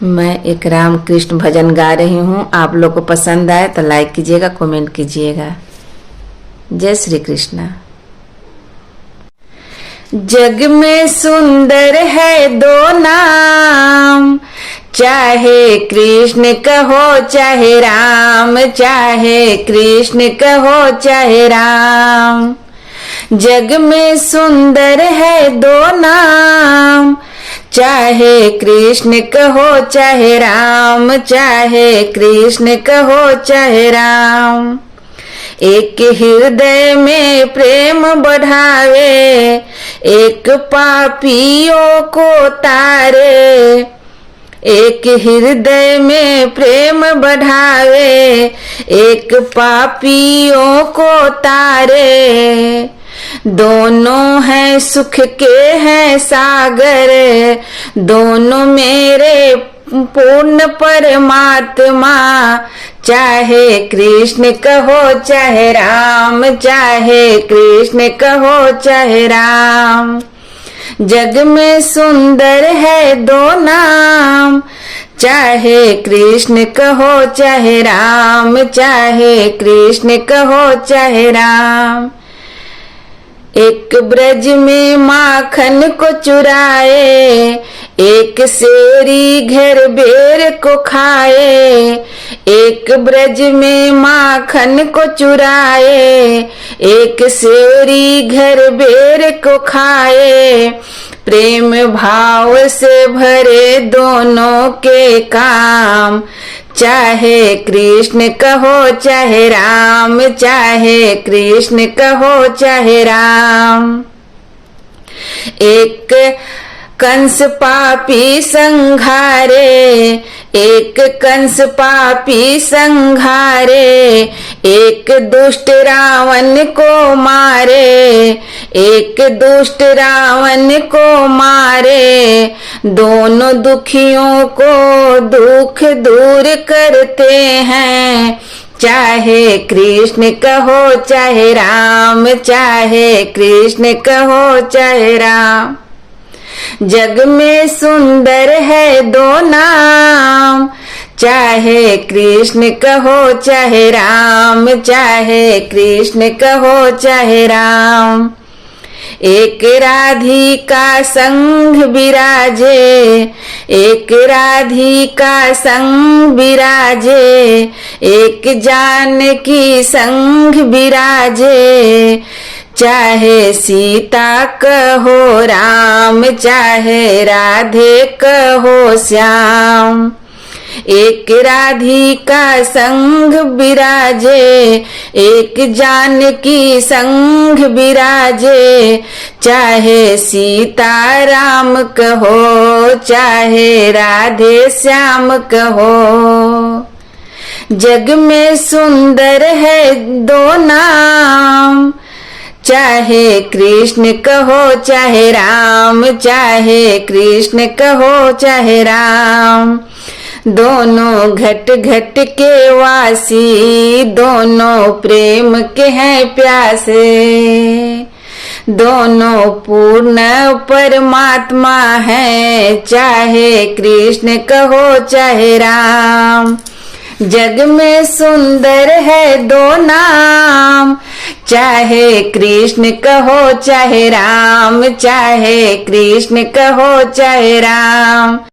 मैं एक राम कृष्ण भजन गा रही हूँ। आप लोग को पसंद आए तो लाइक कीजिएगा, कमेंट कीजिएगा। जय श्री कृष्णा। जग में सुंदर है दो नाम, चाहे कृष्ण कहो चाहे राम, चाहे कृष्ण कहो चाहे राम। जग में सुंदर है दो नाम, चाहे कृष्ण कहो चाहे राम, चाहे कृष्ण कहो चाहे राम। एक हृदय में प्रेम बढ़ावे, एक पापियों को तारे। एक हृदय में प्रेम बढ़ावे, एक पापियों को तारे। दोनों हैं सुख के हैं सागर, दोनों मेरे पूर्ण परमात्मा। चाहे कृष्ण कहो चाहे राम, चाहे कृष्ण कहो चाहे राम। जग में सुंदर है दो नाम, चाहे कृष्ण कहो चाहे राम, चाहे कृष्ण कहो चाहे राम। एक ब्रज में माखन को चुराए, एक सेरी घर बेर को खाए। एक ब्रज में माखन को चुराए, एक सेरी घर बेर को खाए। प्रेम भाव से भरे दोनों के काम, चाहे कृष्ण कहो चाहे राम, चाहे कृष्ण कहो चाहे राम। एक कंस पापी संघारे, एक कंस पापी संघारे। एक दुष्ट रावण को मारे, एक दुष्ट रावण को मारे। दोनों दुखियों को दुख दूर करते हैं, चाहे कृष्ण कहो चाहे राम, चाहे कृष्ण कहो चाहे राम। जग में सुंदर है दो नाम, चाहे कृष्ण कहो चाहे राम, चाहे कृष्ण कहो चाहे राम। एक राधिका संग विराजे, एक राधिका संग विराजे। एक जानकी संग विराजे, चाहे सीता कहो राम, चाहे राधे कहो श्याम। एक राधिका संग विराजे, एक जानकी संग विराजे। चाहे सीता राम कहो, चाहे राधे श्याम कहो। जग में सुंदर है दो नाम, चाहे कृष्ण कहो चाहे राम, चाहे कृष्ण कहो चाहे राम। दोनों घट घट के वासी, दोनों प्रेम के हैं प्यासे। दोनों पूर्ण परमात्मा हैं, चाहे कृष्ण कहो चाहे राम। जग में सुंदर है दो नाम, चाहे कृष्ण कहो चाहे राम, चाहे कृष्ण कहो चाहे राम।